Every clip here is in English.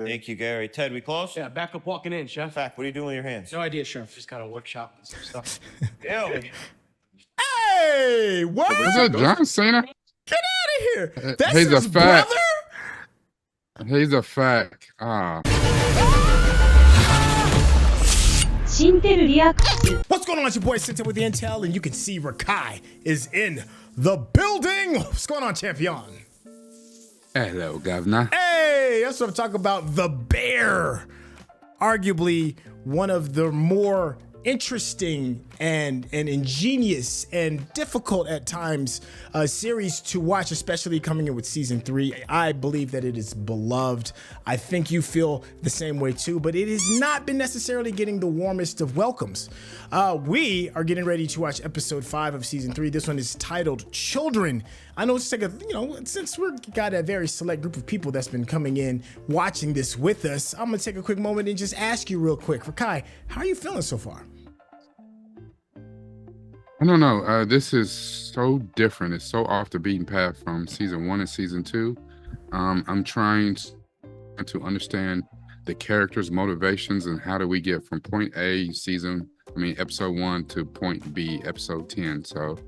Thank you, Gary. Ted, we close? Yeah, back up walking in, Chef. Fact, what are you doing with your hands? No idea, Chef. Just got a workshop and some stuff. Ew. Hey, what? Is that John Cena? Get out of here. That's He's his a fact. brother? He's a fact. Ah. What's going on? It's your boy Syntell with the Intel, and you can see Rekkai is in the building. What's going on, champion? Hello, governor. Hey, that's what I'm talking about. The Bear. Arguably one of the more interesting and ingenious and difficult at times series to watch, especially coming in with season 3. I believe that it is beloved. I think you feel the same way too, but it has not been necessarily getting the warmest of welcomes. We are getting ready to watch episode 5 of season 3. This one is titled Children. I know it's like since we've got a very select group of people that's been coming in watching this with us, I'm gonna take a quick moment and just ask you real quick, Rekkai, how are you feeling so far? I don't know. This is so different. It's so off the beaten path from season 1 and season 2. I'm trying to understand the characters' motivations and how do we get from point A episode 1 to point B, episode 10. So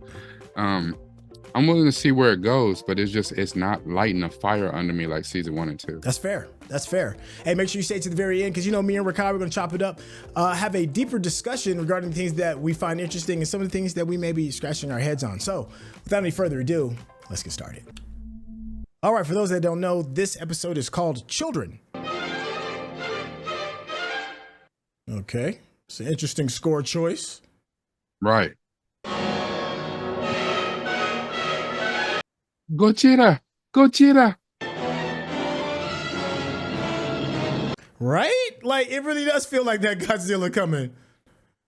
I'm willing to see where it goes, but it's not lighting a fire under me like season 1 and 2. That's fair. That's fair. Hey, make sure you stay to the very end because me and Rekkai, we're going to chop it up, have a deeper discussion regarding things that we find interesting and some of the things that we may be scratching our heads on. So without any further ado, let's get started. All right, for those that don't know, this episode is called Children. Okay, it's an interesting score choice. Right. Gojira! Gojira! Right? Like, it really does feel like that Godzilla coming.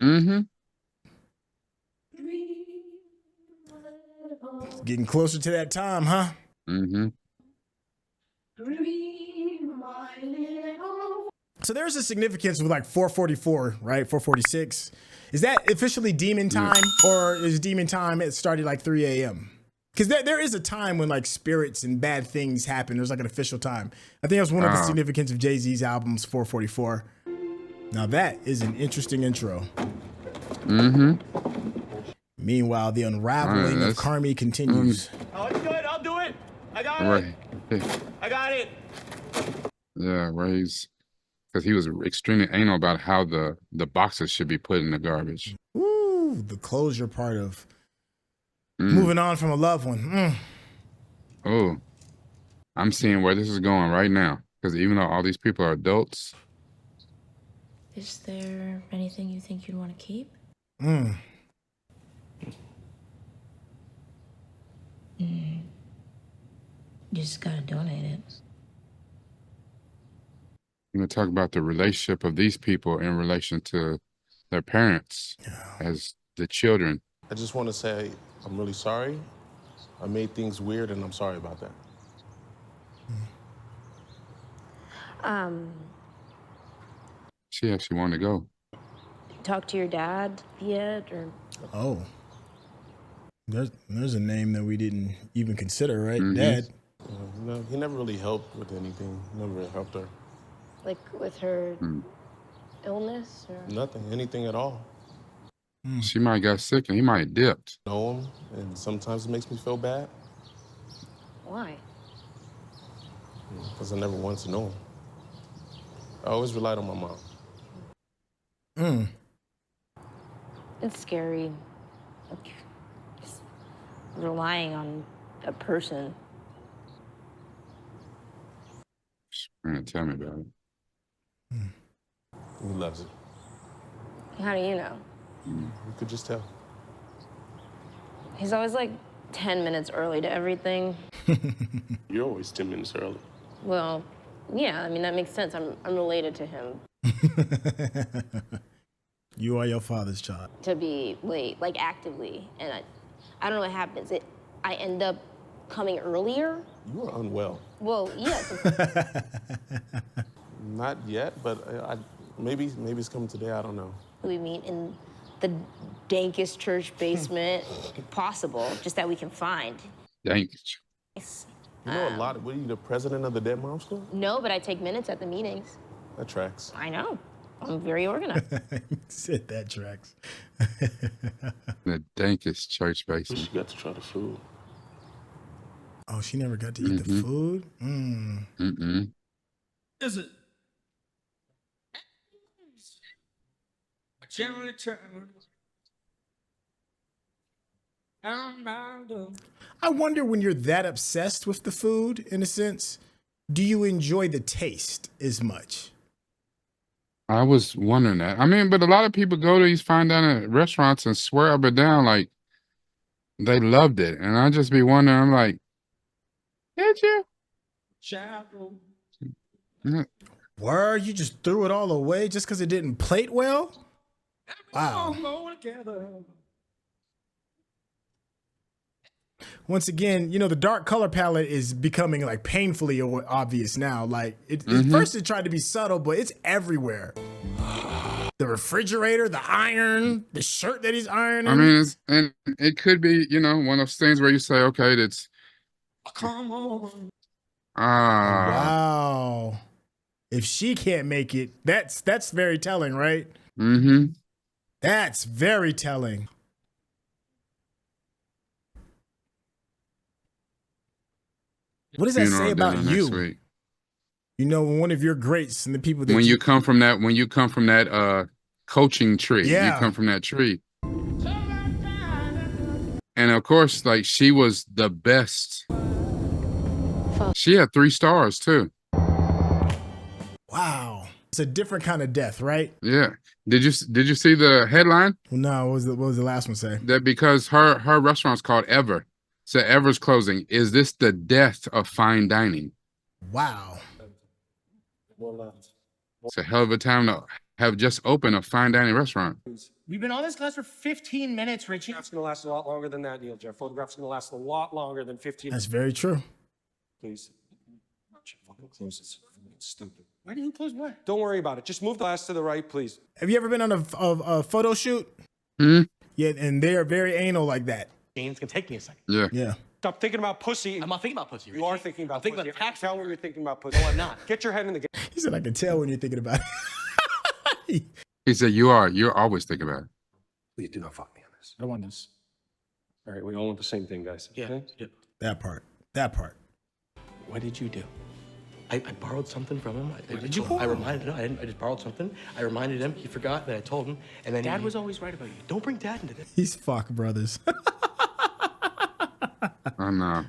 Mm-hmm. Getting closer to that time, huh? Mm-hmm. So there's a significance with like 444, right? 446. Is that officially demon time, or is demon time it started like 3 a.m.? Because there is a time when like spirits and bad things happen. There's like an official time. I think that's one of the significance of Jay-Z's albums, 444. Now that is an interesting intro. Mm-hmm. Meanwhile, the unraveling of Carmy continues. Oh, it's good. I'll do it. I got it. I got it. Yeah, right. Because he was extremely anal about how the boxes should be put in the garbage. Ooh, the closure part of moving on from a loved one. Oh, I'm seeing where this is going right now. Because even though all these people are adults. Is there anything you think you'd want to keep? You just gotta donate it. I'm going to talk about the relationship of these people in relation to their parents as the children. I just want to say I'm really sorry. I made things weird, and I'm sorry about that. She wanted to go. Talk to your dad yet, or? Oh, there's a name that we didn't even consider, right? Mm-hmm. Dad. No, he never really helped with anything. Never really helped her. Like with her illness, or? Nothing, anything at all. She might have got sick and he might have dipped. Know him, and sometimes it makes me feel bad. Why? Because I never wanted to know him. I always relied on my mom. It's scary. Like, just relying on a person. Man, tell me about it. He loves it. How do you know? You could just tell. He's always like 10 minutes early to everything. You're always 10 minutes early. Well, yeah, I mean, that makes sense. I'm related to him. You are your father's child. To be late, like actively. And I don't know what happens. I end up coming earlier. You are unwell. Well, yes. Not yet, but maybe it's coming today. I don't know. We meet in the dankest church basement possible, just that we can find. Dank. You know a lot. What are you, the president of the Dead Mom School? No, but I take minutes at the meetings. That tracks. I know. I'm very organized. Said that tracks. The dankest church basement. You got to try the food. Oh, she never got to eat the food? Is it? I generally turn. I wonder when you're that obsessed with the food, in a sense, do you enjoy the taste as much? I was wondering that. I mean, but a lot of people go to these fine dining restaurants and swear up and down like they loved it. And I just be wondering, I'm like, did you? Yeah. Word, you just threw it all away just because it didn't plate well? Wow. Once again, you know, the dark color palette is becoming like painfully obvious now. Like at first it tried to be subtle, but it's everywhere. The refrigerator, the iron, the shirt that he's ironing. I mean, and it could be, you know, one of those things where you say, okay, that's wow. If she can't make it, that's very telling, right? That's very telling. What does that say about you? You know, one of your greats and the people that when you come from that coaching tree, you come from that tree. And of course, like she was the best. She had 3 stars too. Wow. It's a different kind of death, right? Yeah. Did you see the headline? Well, no, what was the last one say? That because her restaurant's called Ever. So Ever's closing. Is this the death of fine dining? Wow. It's a hell of a time to have just opened a fine dining restaurant. We've been on this class for 15 minutes, Richie. It's going to last a lot longer than that, Neil. Your photograph's going to last a lot longer than 15 minutes. That's very true. Please. Fucking close this. It's stupid. Why do you close what? Don't worry about it. Just move the glass to the right, please. Have you ever been on a photo shoot? Yeah, and they're very anal like that. It's gonna take me a second. Yeah. Yeah. Stop thinking about pussy. I'm not thinking about pussy. You are thinking about pussy. I'm thinking about tax. Tell me you're thinking about pussy. No, I'm not. Get your head in the game. He said, I can tell when you're thinking about it. He said, you're always thinking about it. Please do not fuck me on this. I don't want this. All right, we all want the same thing, guys. Yeah. Okay? Yeah. That part. What did you do? I borrowed something from him. Did you borrow? I reminded him. I didn't. I just borrowed something. I reminded him. He forgot that I told him. And then Dad was always right about you. Don't bring Dad into this. He's fuck brothers. I know.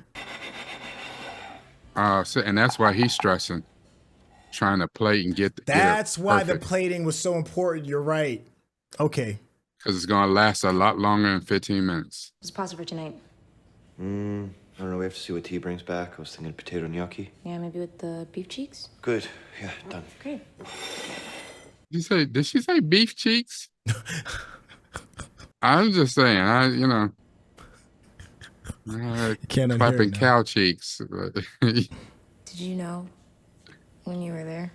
And that's why he's stressing, trying to plate and get. That's why the plating was so important. You're right. Okay. Because it's gonna last a lot longer than 15 minutes. What's pasta for tonight? I don't know. We have to see what tea brings back. I was thinking potato gnocchi. Yeah, maybe with the beef cheeks. Good. Yeah, done. Great. Did she say beef cheeks? I'm just saying, Can't unhear clapping it now. cow cheeks. Did you know when you were there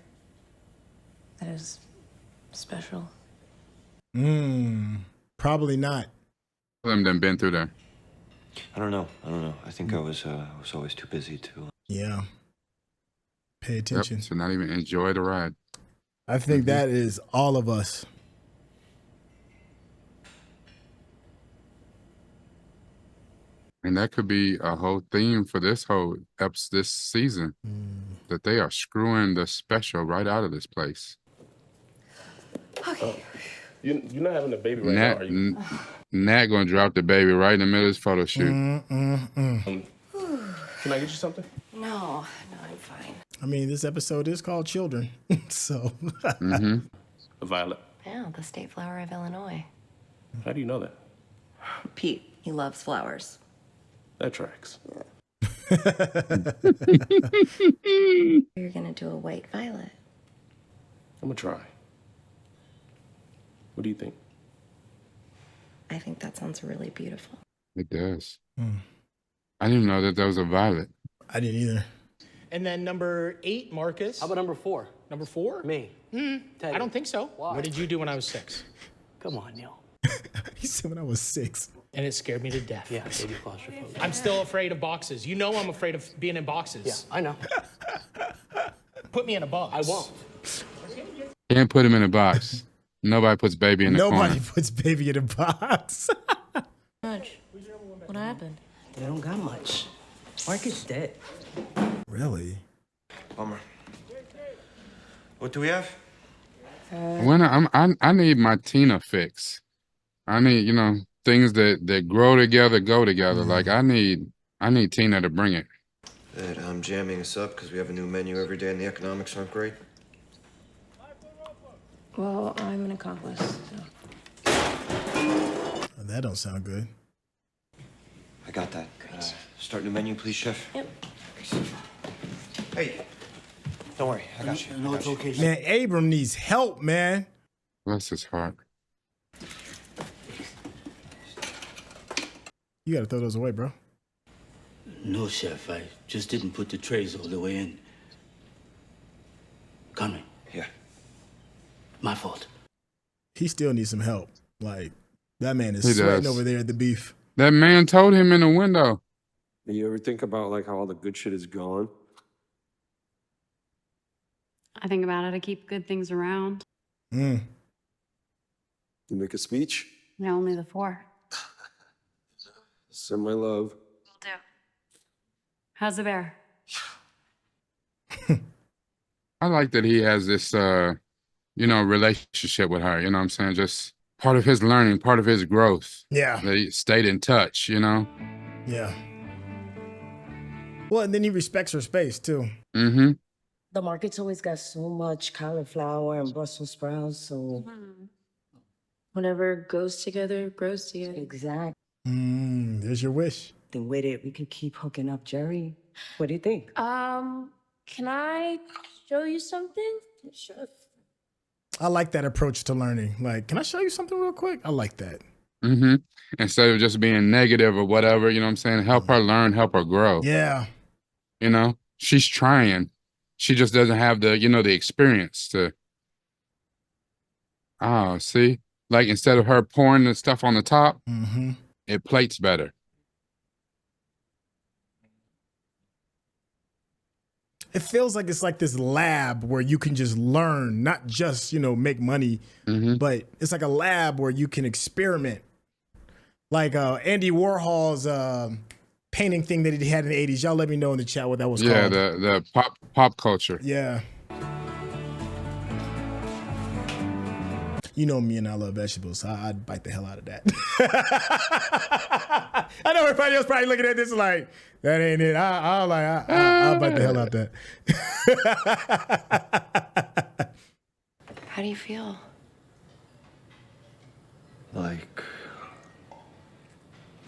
that it was special? Probably not. Them done been through there. I don't know. I think I was always too busy to. Yeah. Pay Yep, attention. so not even enjoy the ride. I think that is all of us. And that could be a whole theme for this season. That they are screwing the special right out of this place. Okay. You're not having a baby right now, are you? Nat gonna drop the baby right in the middle of his photo shoot. Can I get you something? No, I'm fine. I mean, this episode is called Children. So. A violet. Yeah, the state flower of Illinois. How do you know that? Pete, he loves flowers. That tracks. You're gonna do a white violet. I'm gonna try. What do you think? I think that sounds really beautiful. It does. I didn't know that was a violet. I didn't either. And then number 8, Marcus. How about number 4? Number 4? Me. I don't think so. Why? What did you do when I was 6? Come on, Neil. He said when I was 6. and it scared me to death. Yeah, baby claustrophobic. I'm still afraid of boxes. You know I'm afraid of being in boxes. Yeah, I know. Put me in a box. I won't. Can't put him in a box. Nobody puts baby in the Nobody corner. puts baby in a box. Much. What happened? They don't got much. Mark is dead. Really? Bummer. What do we have? When I need my Tina fix. I need, you know, things that grow together, go together. Like I need Tina to bring it. Ed, I'm jamming us up because we have a new menu every day and the economics aren't great. Well, I'm an accomplice, so. That don't sound good. I got that. Start new menu, please, chef. Yep. Hey, don't worry, I got you. No, it's okay. Man, Abram needs help, man. Bless his heart. You gotta throw those away, bro. No, chef. I just didn't put the trays all the way in. Carmy. Yeah. My fault. He still needs some help. Like, that man is He sweating does. over there at the beef. That man told him in the window. You ever think about like how all the good shit is gone? I think about how to keep good things around. Mm. You make a speech? Yeah, only the 4. Send my love. Will do. How's the bear? I like that he has this, you know, relationship with her. You know what I'm saying? Just part of his learning, part of his growth. Yeah. They stayed in touch, you know? Yeah. Well, and then he respects her space, too. Mm-hmm. The market's always got so much cauliflower and Brussels sprouts, so. Whatever goes together, grows together. Exactly. There's your wish. Then with it, we could keep hooking up Jerry. What do you think? Can I show you something? Sure. I like that approach to learning. Like, can I show you something real quick? I like that. Mm-hmm. Instead of just being negative or whatever, you know what I'm saying? Help her learn, help her grow. Yeah. You know? She's trying. She just doesn't have the, you know, the experience to. Oh, see? Like instead of her pouring the stuff on the top, it plates better. It feels like it's like this lab where you can just learn, not just, you know, make money, but it's like a lab where you can experiment. Like Andy Warhol's painting thing that he had in the 80s. Y'all let me know in the chat what that was Yeah, called. the pop culture. Yeah. You know me and I love vegetables, so I'd bite the hell out of that. I know everybody else probably looking at this like, that ain't it. I'll bite the hell out of that. How do you feel? Like,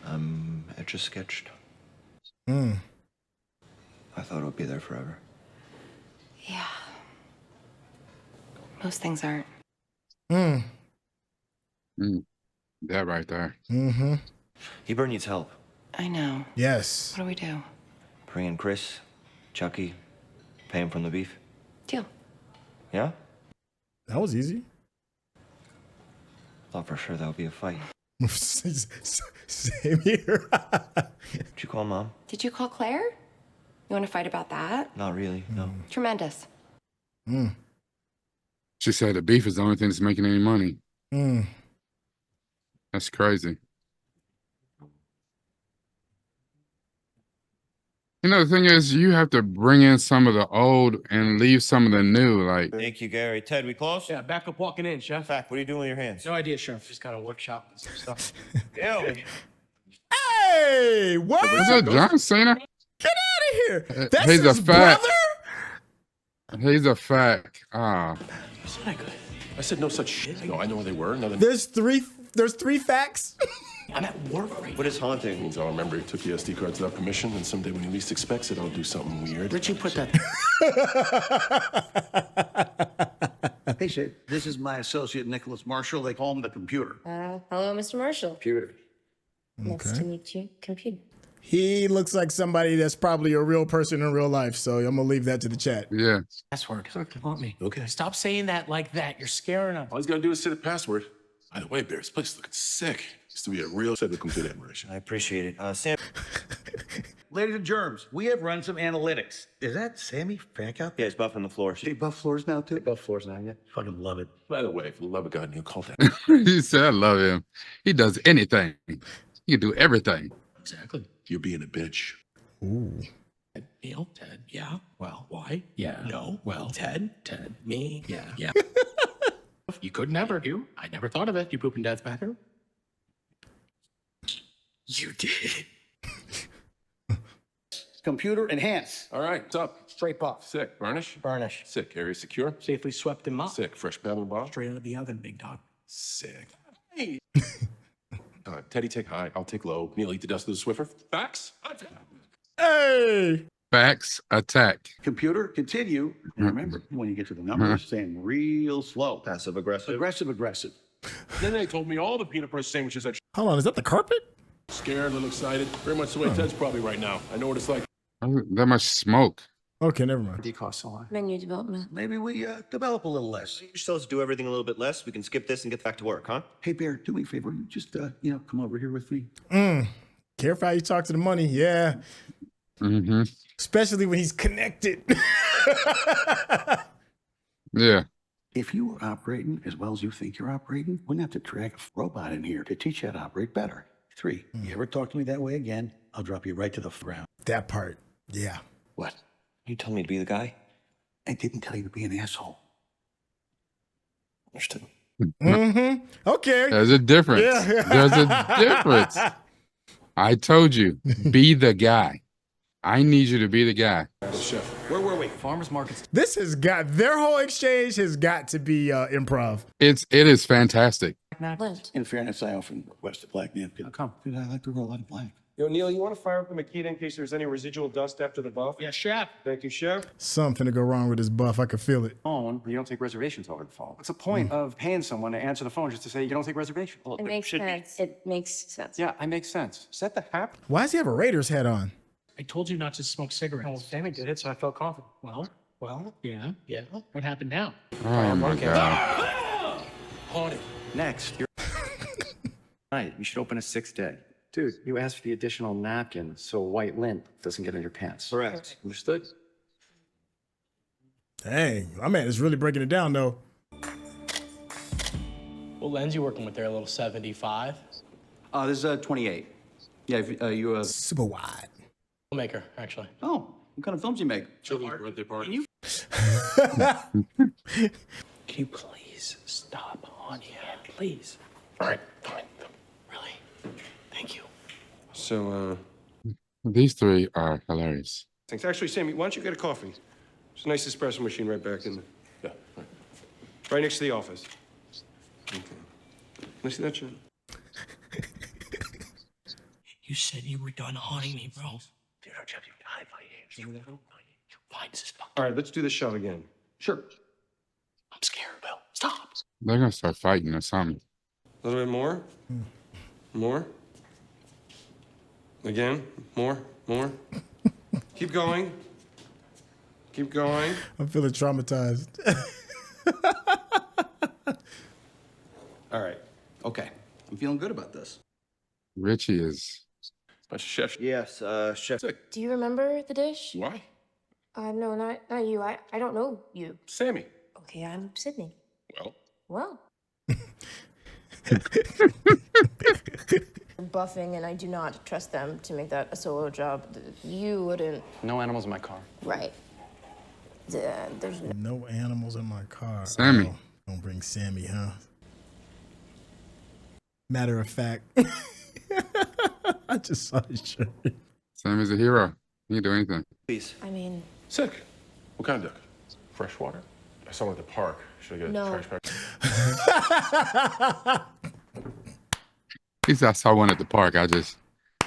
I'm etch-a-sketched. Mm. I thought it would be there forever. Yeah. Most things aren't. Mm. That right there. Mm-hmm. Ebon needs help. I know. Yes. What do we do? Bring in Chris, Chucky, pay him from the beef. Deal. Yeah? That was easy. Thought for sure that would be a fight. Same here. Did you call Mom? Did you call Claire? You want to fight about that? Not really, no. Tremendous. Mm. She said the beef is the only thing that's making any money. Mm. That's crazy. You know, the thing is, you have to bring in some of the old and leave some of the new. Like, Thank you, Gary. Ted, we close? Yeah, back up walking in, chef. Fact, what are you doing with your hands? No idea, chef. Just got a workshop and some stuff. Ew. Hey, what? is that John Cena? Get out of here. That's He's his a fact. brother? He's a fact. Ah. That's not good. I said no such shit. No, I know where they were. None of There's three facts. I'm at work right What is haunting? means I'll remember he took the SD cards without permission, and someday when he least expects it, I'll do something weird. Richie put that. Hey, shit. This is my associate, Nicholas Marshall. They call him the computer. Hello, Mr. Marshall. Computer. Nice to meet you, computer. He looks like somebody that's probably a real person in real life, so I'm gonna leave that to the chat. Yeah. Password. Want me? Okay. Stop saying that like that. You're scaring them. All he's got to do is say the password. By the way, Bear, this place is looking sick. Used to be a real set of complete admiration. I appreciate it. Sam. Ladies and germs, we have run some analytics. Is that Sammy back out? Yeah, he's buffing the floors. He buff floors now too? Buff floors now, yeah. Fucking love it. By the way, for the love of God, Neil, call that. He said, I love him. He does anything. He can do everything. Exactly. You're being a bitch. Ooh. Neil, Ted, yeah. Well, why? Yeah. No. Well, Ted, me, yeah. You could never. I never thought of it. You poop in Dad's bathroom? You did. Computer enhance. All right, what's up? Straight buff. Sick. Burnish? Burnish. Sick. Area secure? Safely swept and mopped. Sick. Fresh pebble bar? Straight out of the oven, big dog. Sick. Hey. Teddy, take high. I'll take low. Neil, eat the dust of the Swiffer. Facts? Hey. Facts attack. Computer, continue. And remember, when you get to the numbers, saying real slow. Passive aggressive. Aggressive, aggressive. Then they told me all the peanut butter sandwiches that Hold on, is that the carpet? scared, a little excited. Very much the way Ted's probably right now. I know what it's like. That much smoke. Okay, never mind. Costs a lot. Menu development. Maybe we develop a little less. You just tell us to do everything a little bit less. We can skip this and get back to work, huh? Hey, Bear, do me a favor. You just, come over here with me. Careful how you talk to the money. Yeah. Mm-hmm. Especially when he's connected. Yeah. If you were operating as well as you think you're operating, wouldn't have to drag a robot in here to teach you how to operate better. 3, you ever talk to me that way again, I'll drop you right to the ground. That part. Yeah. What? You telling me to be the guy? I didn't tell you to be an asshole. Understood. Mm-hmm. Okay. There's a difference. Yeah. There's a difference. I told you, be the guy. I need you to be the guy. Chef. Where were we? Farmers markets. This has got, their whole exchange has got to be improv. It is fantastic. Lint. In fairness, I often request a black napkin. How come? Because I like to roll out of black. Yo, Neil, you want to fire up the Makita in case there's any residual dust after the buff? Yeah, chef. Thank you, Chef. Something to go wrong with this buff. I could feel it. Phone, you don't take reservations over the phone. What's the point of paying someone to answer the phone just to say you don't take reservations? Well, It makes sense. It makes sense. Yeah, I make sense. Is that the hap? Why does he have a Raiders hat on? I told you not to smoke cigarettes. Well, Sammy did it, so I felt confident. Well, yeah. What happened now? Oh my God. Haunted. Next, you're right. You should open a 6th day. Dude, you asked for the additional napkin so white lint doesn't get in your pants. Correct. Understood? Dang, my man is really breaking it down though. What lens you working with there? A little 75? This is 28. Yeah, you Super wide. Filmmaker, actually. Oh, what kind of films you make? Children's birthday party. Can you please stop on here? Please. All right, fine. Really? Thank you. So, These three are hilarious. thanks. Actually, Sammy, why don't you get a coffee? There's a nice espresso machine right back in there. Yeah. Right next to the office. Okay. Can I see that, Jen? You said you were done haunting me, bro. Dude, Jeff, you died by hands. You fine, this is fucking. All right, let's do this shot again. Sure. I'm scared, Bill. Stop. They're gonna start fighting or something. A little bit more. More. Again. More. Keep going. Keep going. I'm feeling traumatized. All right. Okay. I'm feeling good about this. Richie is. Chef. Yes, Chef. Do you remember the dish? Why? No, not you. I don't know you. Sammy. Okay, I'm Sydney. Well. Buffing, and I do not trust them to make that a solo job. You wouldn't. No animals in my car. Right. There's No animals in my car. Sammy. Oh, don't bring Sammy, huh? Matter of fact. I just saw his shirt. Sammy's a hero. He can do anything. Please. I mean, Sick. What kind of duck? Freshwater? I saw one at the park. Should I get No. a trash bag? He said, I saw one at the park.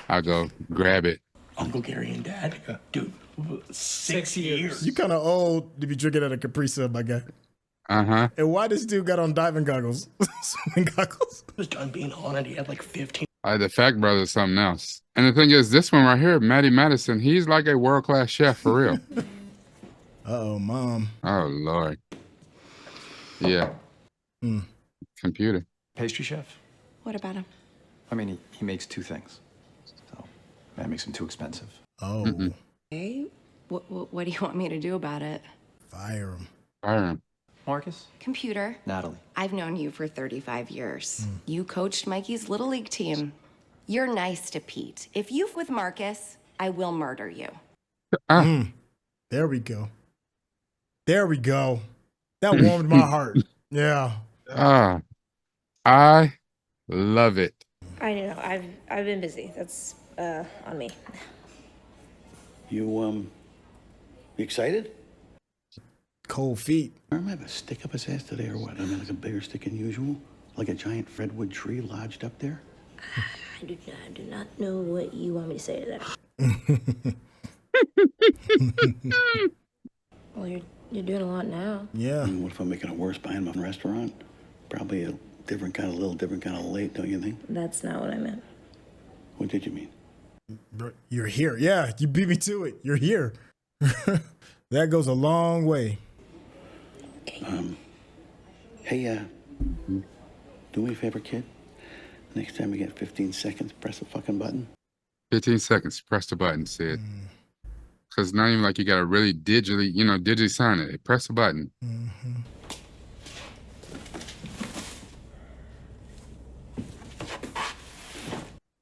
I'll go grab it. Uncle Gary and Dad, dude, 6 years. You kind of old to be drinking at a Capri Sub, my guy. Uh-huh. And why this dude got on diving goggles? Swimming goggles? He was done being haunted. He had like 15. The Fact Brother's something else. And the thing is, this one right here, Matty Madison, he's like a world-class chef for real. Uh-oh, Mom. Oh, Lord. Yeah. Computer. Pastry chef. What about him? I mean, he makes 2 things. So that makes him too expensive. Oh. Okay. What do you want me to do about it? Fire him. Fire him. Marcus? Computer. Natalie. I've known you for 35 years. You coached Mikey's Little League team. You're nice to Pete. If you're with Marcus, I will murder you. There we go. There we go. That warmed my heart. Yeah. I love it. I don't know. I've been busy. That's on me. You excited? Cold feet. I have a stick up his ass today or what? I mean, like a bigger stick than usual? Like a giant redwood tree lodged up there? I do not know what you want me to say to that. Well, you're doing a lot now. Yeah. I mean, what if I'm making it worse buying him a restaurant? Probably a different kind of late, don't you think? That's not what I meant. What did you mean? You're here. Yeah, you beat me to it. You're here. That goes a long way. Hey, do me a favor, kid. Next time you get 15 seconds, press a fucking button. 15 seconds. Press the button, Sid. Because not even like you got to really digitally sign it. Press the button.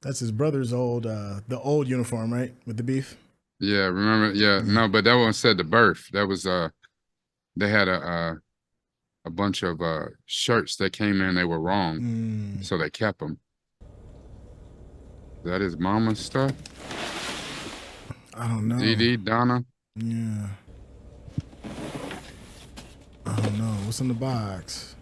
That's his brother's the old uniform, right? With the beef. Yeah, remember? Yeah, no, but that one said the birth. That was they had a bunch of shirts that came in. They were wrong, so they kept them. That is Mama's stuff. I don't know. DD Donna. Yeah. I don't know. What's in the box?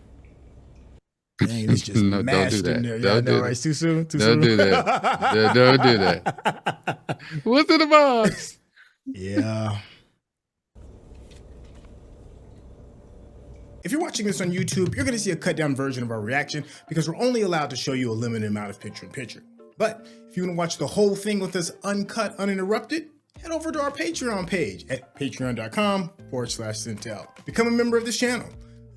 Dang, it's just No, don't do mashed that. in there. Yeah, Don't I know, do right? It's too soon. Too Don't soon. do that. Don't do that. What's in the box? Yeah. If you're watching this on YouTube, you're going to see a cut down version of our reaction because we're only allowed to show you a limited amount of picture-in-picture. But if you want to watch the whole thing with us uncut, uninterrupted, head over to our Patreon page at patreon.com/Syntell. Become a member of this channel.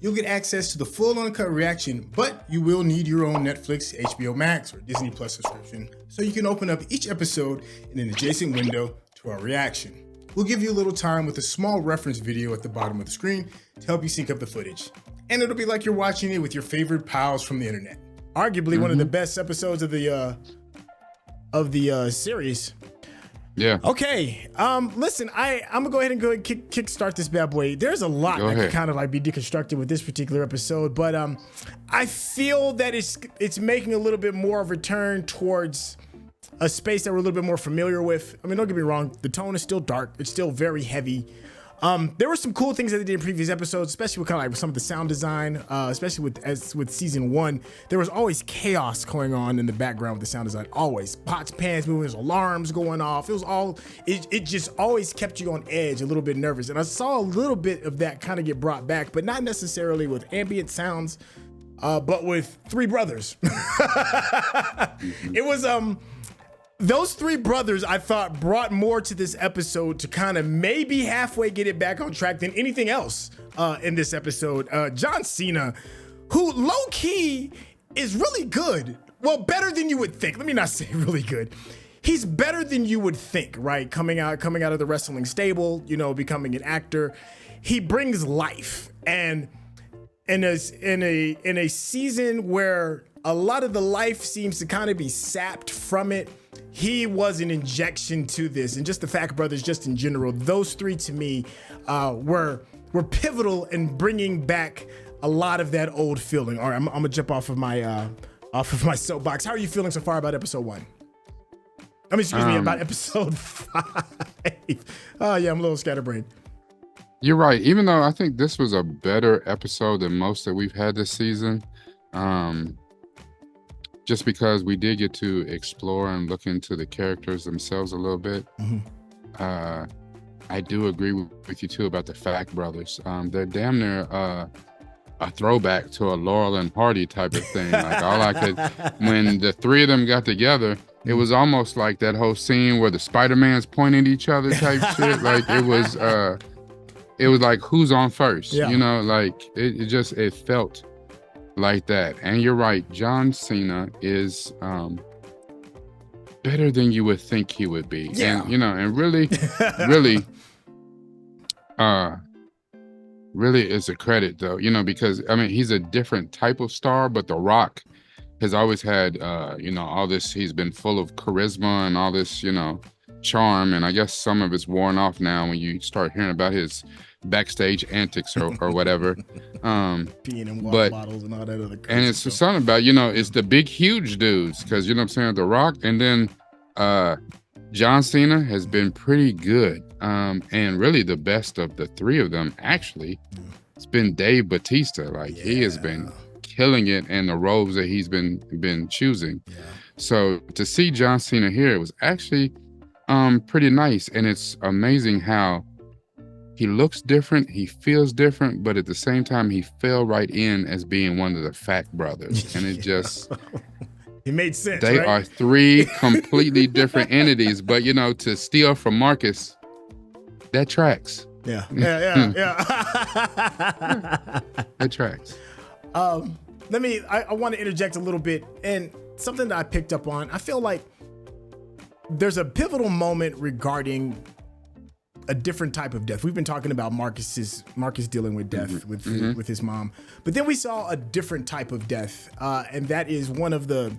You'll get access to the full uncut reaction, but you will need your own Netflix, HBO Max, or Disney Plus subscription so you can open up each episode in an adjacent window to our reaction. We'll give you a little time with a small reference video at the bottom of the screen to help you sync up the footage. And it'll be like you're watching it with your favorite pals from the internet. Arguably one of the best episodes of the series. Yeah. Okay. Listen, I'm gonna go ahead and kickstart this bad boy. There's a lot that could kind of like be deconstructed with this particular episode, but I feel that it's making a little bit more of a turn towards a space that we're a little bit more familiar with. I mean, don't get me wrong, the tone is still dark. It's still very heavy. There were some cool things that they did in previous episodes, especially with kind of like some of the sound design, especially with season 1. There was always chaos going on in the background with the sound design. Always pots, pans moving, there's alarms going off. It just always kept you on edge, a little bit nervous. And I saw a little bit of that kind of get brought back, but not necessarily with ambient sounds, but with 3 brothers. It was those 3 brothers, I thought, brought more to this episode to kind of maybe halfway get it back on track than anything else in this episode. John Cena, who low-key is really good. Well, better than you would think. Let me not say really good. He's better than you would think, right? Coming out of the wrestling stable, becoming an actor. He brings life. And in a season where a lot of the life seems to kind of be sapped from it, he was an injection to this. And just the Fact Brothers, just in general, those 3 to me were pivotal in bringing back a lot of that old feeling. All right, I'm gonna jump off of my soapbox. How are you feeling so far about episode 1? I mean, excuse me, about episode 5. Yeah, I'm a little scatterbrained. You're right. Even though I think this was a better episode than most that we've had this season, just because we did get to explore and look into the characters themselves a little bit. I do agree with you too about the Fact Brothers. They're damn near a throwback to a Laurel and Hardy type of thing. Like when the 3 of them got together, it was almost like that whole scene where the Spider-Mans pointing at each other type shit. Like it was like who's on first, Yeah. Like it felt like that. And you're right, John Cena is better than you would think he would be. Yeah. And and really, really is a credit though, because I mean he's a different type of star, but The Rock has always had all this, he's been full of charisma and all this, charm, and I guess some of it's worn off now when you start hearing about his backstage antics or whatever. Peeing in water bottles and all that other crazy and it's stuff. something about, it's the big huge dudes, because what I'm saying, The Rock, and then John Cena has been pretty good. And really the best of the three of them, actually, it's been Dave Bautista. Like he has been killing it in the roles that he's been choosing. So to see John Cena here, it was actually pretty nice. And it's amazing how he looks different, he feels different, but at the same time, he fell right in as being one of the Fat brothers. And it just... It made sense, They right? are three completely different entities, but to steal from Marcus, that tracks. Yeah. That tracks. I want to interject a little bit, and something that I picked up on. I feel like there's a pivotal moment regarding a different type of death. We've been talking about Marcus dealing with death with his mom, but then we saw a different type of death, and that is one of the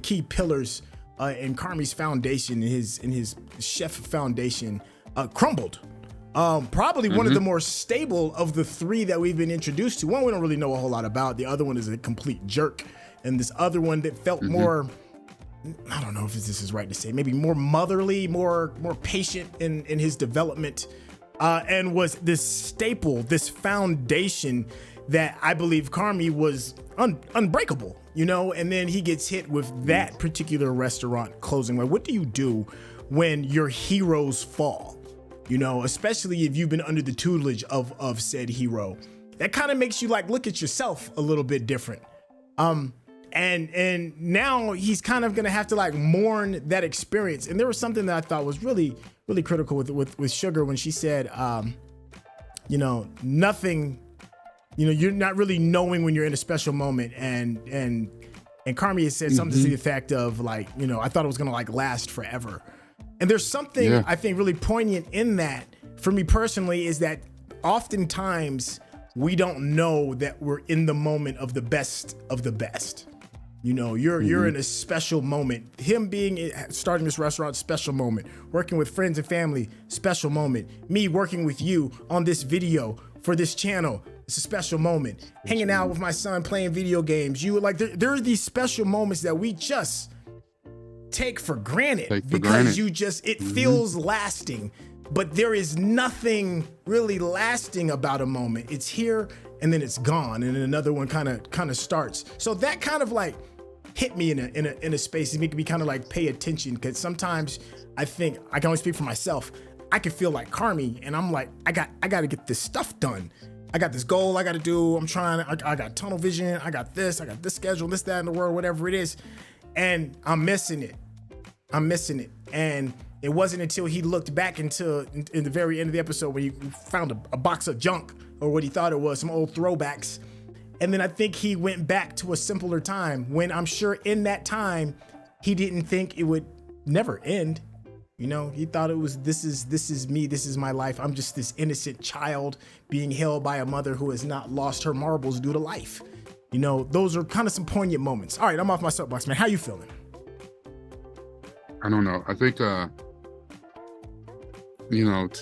key pillars in Carmy's foundation, in his chef foundation, crumbled. Probably one of the more stable of the three that we've been introduced to. One we don't really know a whole lot about. The other one is a complete jerk, and this other one that felt more, I don't know if this is right to say, maybe more motherly, more patient in his development, and was this staple, this foundation that I believe Carmy was unbreakable, and then he gets hit with that particular restaurant closing. Like, what do you do when your heroes fall? Especially if you've been under the tutelage of said hero. That kind of makes you look at yourself a little bit different. And now he's kind of gonna have to mourn that experience. And there was something that I thought was really, really critical with Sugar when she said, nothing, you're not really knowing when you're in a special moment. And Carmy has said something to the effect of I thought it was gonna last forever. And there's something I think really poignant in that for me personally, is that oftentimes we don't know that we're in the moment of the best of the best. You're in a special moment. Him starting this restaurant, special moment. Working with friends and family, special moment. Me working with you on this video for this channel, it's a special moment. Hanging out with my son, playing video games. There are these special moments that we just take for granted it feels lasting, but there is nothing really lasting about a moment. It's here and then it's gone, and then another one kind of starts. So that kind of hit me in a space and make me kind of pay attention, because sometimes I think I can only speak for myself. I can feel like Carmy, and I'm like, I got to get this stuff done. I got this goal I got to do. I got tunnel vision. I got this schedule, this, that in the world, whatever it is. And I'm missing it. And it wasn't until he looked back in the very end of the episode when he found a box of junk, or what he thought it was, some old throwbacks. And then I think he went back to a simpler time, when I'm sure in that time, he didn't think it would never end. He thought it was, this is me, this is my life. I'm just this innocent child being held by a mother who has not lost her marbles due to life. Those are kind of some poignant moments. All right, I'm off my soapbox, man. How you feeling? I don't know. I think, to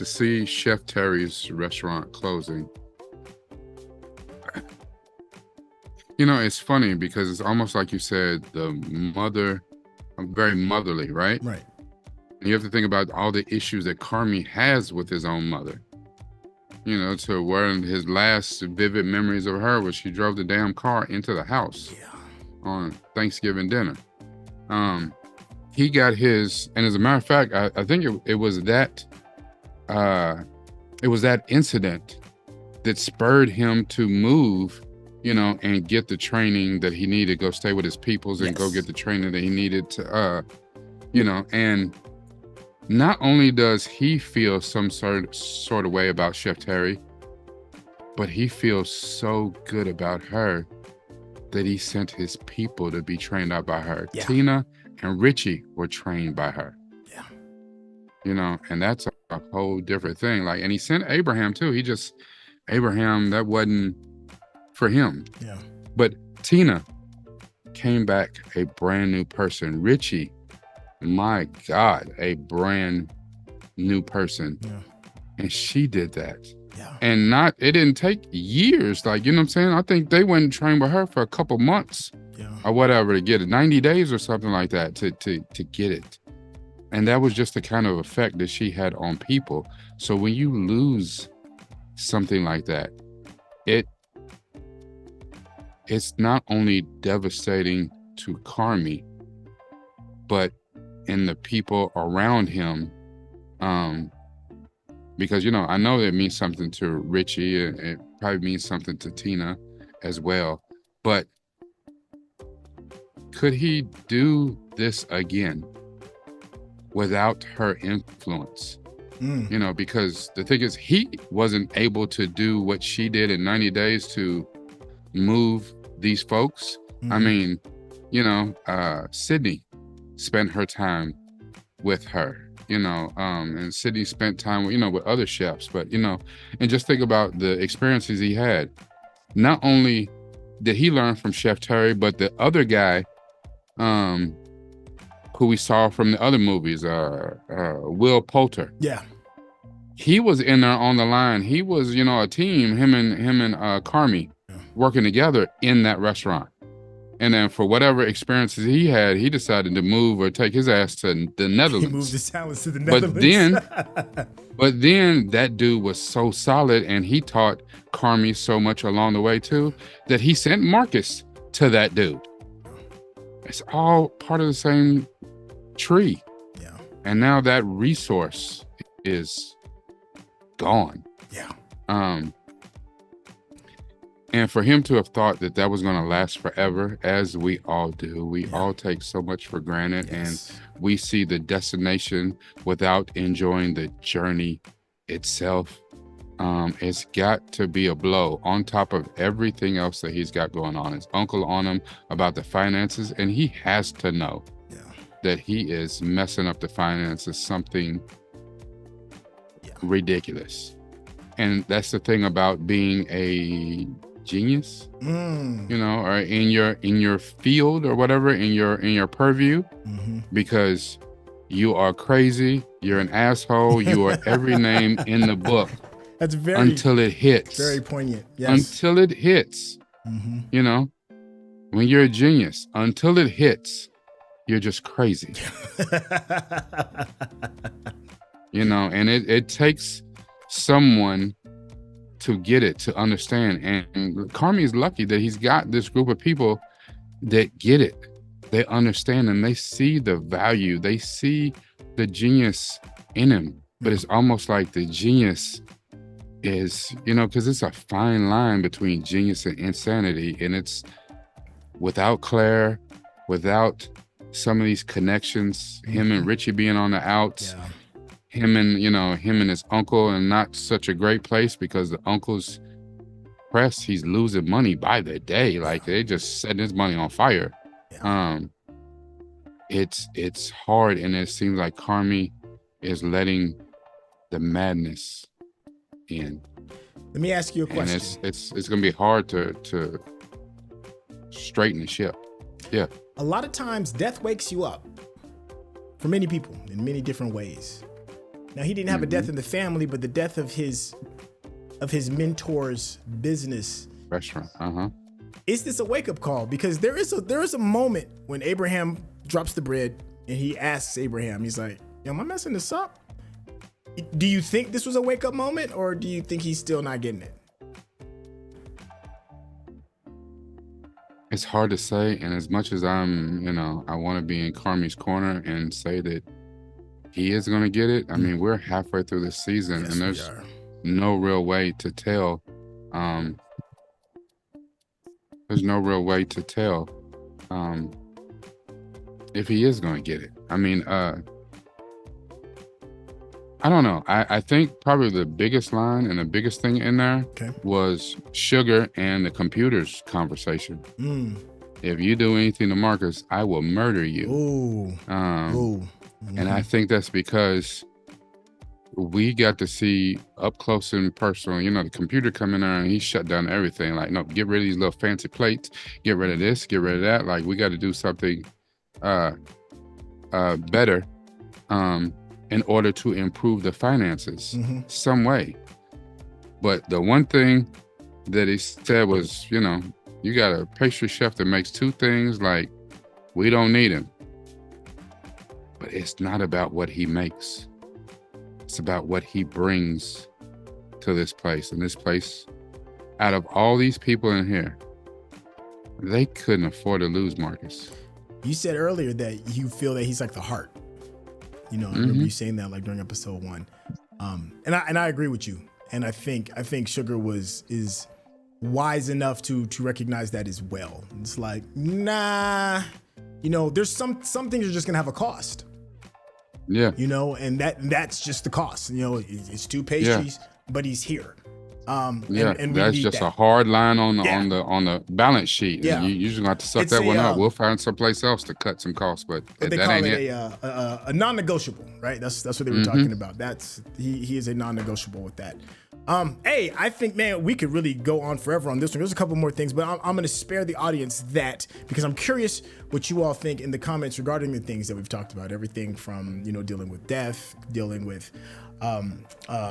see Chef Terry's restaurant closing, it's funny because it's almost like you said, the mother, very motherly, right? Right. And you have to think about all the issues that Carmy has with his own mother. To where his last vivid memories of her was she drove the damn car into the house on Thanksgiving dinner. He got his, and as a matter of fact, I think it was that incident that spurred him to move, and get the training that he needed, go stay with his peoples and go get the training that he needed to, and not only does he feel some sort of way about Chef Terry, but he feels so good about her that he sent his people to be trained out by her. Yeah. Tina and Richie were trained by her. Yeah. You know, and that's a whole different thing. Like, and he sent Abraham too. Abraham, that wasn't for him. Yeah. But Tina came back a brand new person. Richie, my God, a brand new person. Yeah. And she did that. Yeah. And it didn't take years. Like, you know what I'm saying? I think they went and trained with her for a couple months or whatever to get it, 90 days or something like that to get it. And that was just the kind of effect that she had on people. So when you lose something like that, it's not only devastating to Carmy, but in the people around him. Because, you know, I know it means something to Richie. It probably means something to Tina as well. But could he do this again without her influence? You know, because the thing is, he wasn't able to do what she did in 90 days to move these folks. I mean, you know, Sydney spent her time with her. You know, and Sydney spent time, you know, with other chefs, but, you know, and just think about the experiences he had. Not only did he learn from Chef Terry, but the other guy, who we saw from the other movies, Will Poulter. Yeah. He was in there on the line. He was, you know, a team, him and Carmy working together in that restaurant. And then for whatever experiences he had, he decided to move or take his ass to the Netherlands. He moved his talents to the Netherlands. But then that dude was so solid, and he taught Carmy so much along the way too, that he sent Marcus to that dude. It's all part of the same tree. Yeah. And now that resource is gone. Yeah. And for him to have thought that that was going to last forever, as we all do, we all take so much for granted, and we see the destination without enjoying the journey itself. It's got to be a blow on top of everything else that he's got going on. His uncle on him about the finances, and he has to know that he is messing up the finances, something ridiculous. And that's the thing about being a genius, you know, or in your field or whatever, in your purview, because you are crazy, you're an asshole, you are every name in the book. That's very until it hits. Very poignant. Yes. Until it hits. You know, when you're a genius, until it hits, you're just crazy. You know, and it takes someone to get it, to understand. And Carmy is lucky that he's got this group of people that get it. They understand, and they see the value. They see the genius in him. But it's almost like the genius is, you know, because it's a fine line between genius and insanity. And it's without Claire, without some of these connections, him and Richie being on the outs, him and his uncle, and not such a great place because the uncle's press, he's losing money by the day. Like, they just setting his money on fire. It's hard, and it seems like Carmy is letting the madness in. Let me ask you a question. And it's gonna be hard to straighten the ship. Yeah. A lot of times death wakes you up for many people in many different ways. Now, he didn't have a death in the family, but the death of his mentor's business restaurant. Is this a wake-up call? Because there is a moment when Abraham drops the bread and he asks Abraham, he's like, yo, am I messing this up? Do you think this was a wake-up moment, or do you think he's still not getting it? It's hard to say, and as much as I want to be in Carmy's corner and say that he is going to get it. I mean, we're halfway through the season, and there's no real way to tell. There's no real way to tell if he is going to get it. I mean, I don't know. I think probably the biggest line and the biggest thing in there was Sugar and the computer's conversation. If you do anything to Marcus, I will murder you. And I think that's because we got to see up close and personal, the computer come in there and he shut down everything. Like, no, get rid of these little fancy plates, get rid of this, get rid of that. Like, we got to do something better in order to improve the finances some way. But the one thing that he said was, you got a pastry chef that makes two things, like, we don't need him. But it's not about what he makes. It's about what he brings to this place. And this place, out of all these people in here, they couldn't afford to lose Marcus. You said earlier that you feel that he's like the heart. I remember you saying that like during episode 1. And I agree with you. And I think Sugar is wise enough to recognize that as well. It's like, nah, there's some things are just gonna have a cost. Yeah. And that's just the cost. It's 2 pastries, but he's here. And that's just a hard line on the balance sheet. Yeah. You usually have to suck that one up. We'll find someplace else to cut some costs, but they that call ain't it a non-negotiable, right? That's what they were talking about. He is a non-negotiable with that. Hey, I think, man, we could really go on forever on this one. There's a couple more things, but I'm going to spare the audience that because I'm curious what you all think in the comments regarding the things that we've talked about. Everything from, dealing with death, dealing with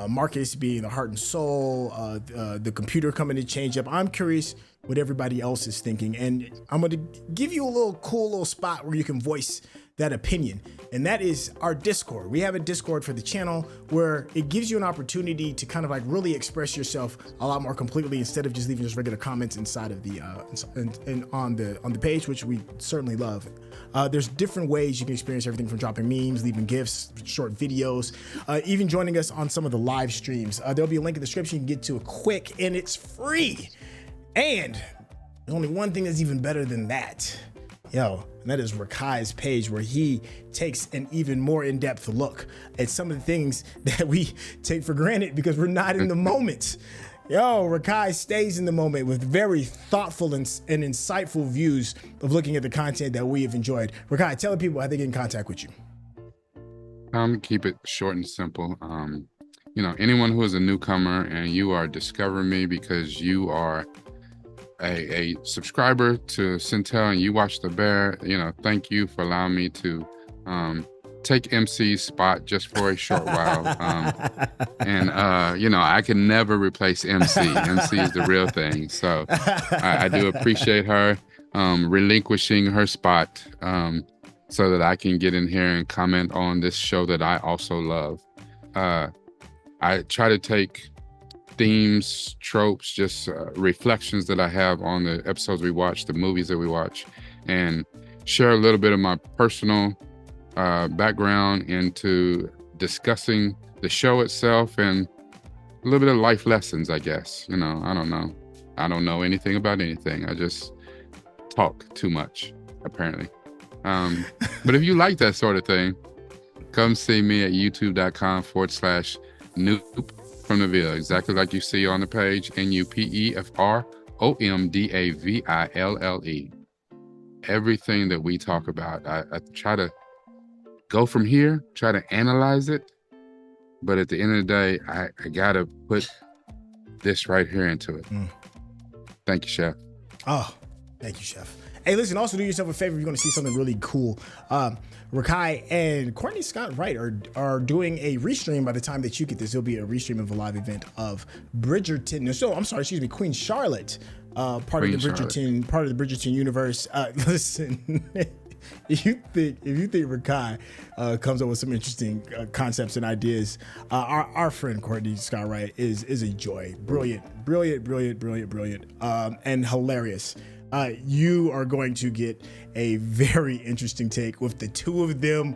Marcus being the heart and soul, the computer coming to change up. I'm curious what everybody else is thinking. And I'm going to give you a cool little spot where you can voice that opinion. And that is our Discord. We have a Discord for the channel where it gives you an opportunity to kind of like really express yourself a lot more completely instead of just leaving just regular comments inside of the and on the page, which we certainly love. There's different ways you can experience everything from dropping memes, leaving gifts, short videos, even joining us on some of the live streams. There'll be a link in the description. You can get to it quick and it's free. And there's only one thing that's even better than that. And that is Rekkai's page, where he takes an even more in-depth look at some of the things that we take for granted because we're not in the moment. Rekkai stays in the moment with very thoughtful and insightful views of looking at the content that we have enjoyed. Rekkai, tell the people how they get in contact with you. Keep it short and simple. Anyone who is a newcomer and you are discovering me because you are a subscriber to Syntell and you watch The Bear, thank you for allowing me to take MC's spot just for a short while. I can never replace MC. MC is the real thing. So I do appreciate her relinquishing her spot so that I can get in here and comment on this show that I also love. I try to take themes, tropes, just reflections that I have on the episodes we watch, the movies that we watch, and share a little bit of my personal background into discussing the show itself and a little bit of life lessons, I guess. I don't know. I don't know anything about anything. I just talk too much, apparently. But if you like that sort of thing, come see me at youtube.com/Noop from the Ville, exactly like you see on the page, NUPEFROMDAVILLE. Everything that we talk about, I try to go from here, try to analyze it, but at the end of the day, I gotta put this right here into it. Thank you, Chef. Oh, thank you, Chef. Hey, listen, also do yourself a favor if you're going to see something really cool. Rekkai and Courtney Scott Wright are doing a restream by the time that you get this. There'll be a restream of a live event of Queen Charlotte, part of the Bridgerton universe. Listen, if you think Rekkai comes up with some interesting concepts and ideas, our friend Courtney Scott Wright is a joy. Brilliant, and hilarious. you are going to get a very interesting take with the two of them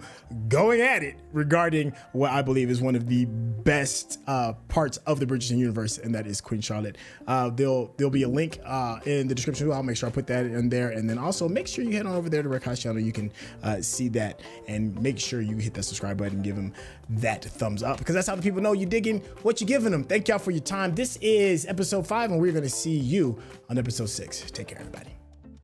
going at it regarding what I believe is one of the best parts of the Bridgerton universe, and that is Queen Charlotte. There'll be a link in the description. I'll make sure I put that in there, and then also make sure you head on over there to Rekkai's channel. You can see that, and make sure you hit that subscribe button and give him that thumbs up, because that's how the people know you're digging what you're giving them. Thank y'all for your time. This is episode 5, and we're going to see you on episode 6. Take care, everybody.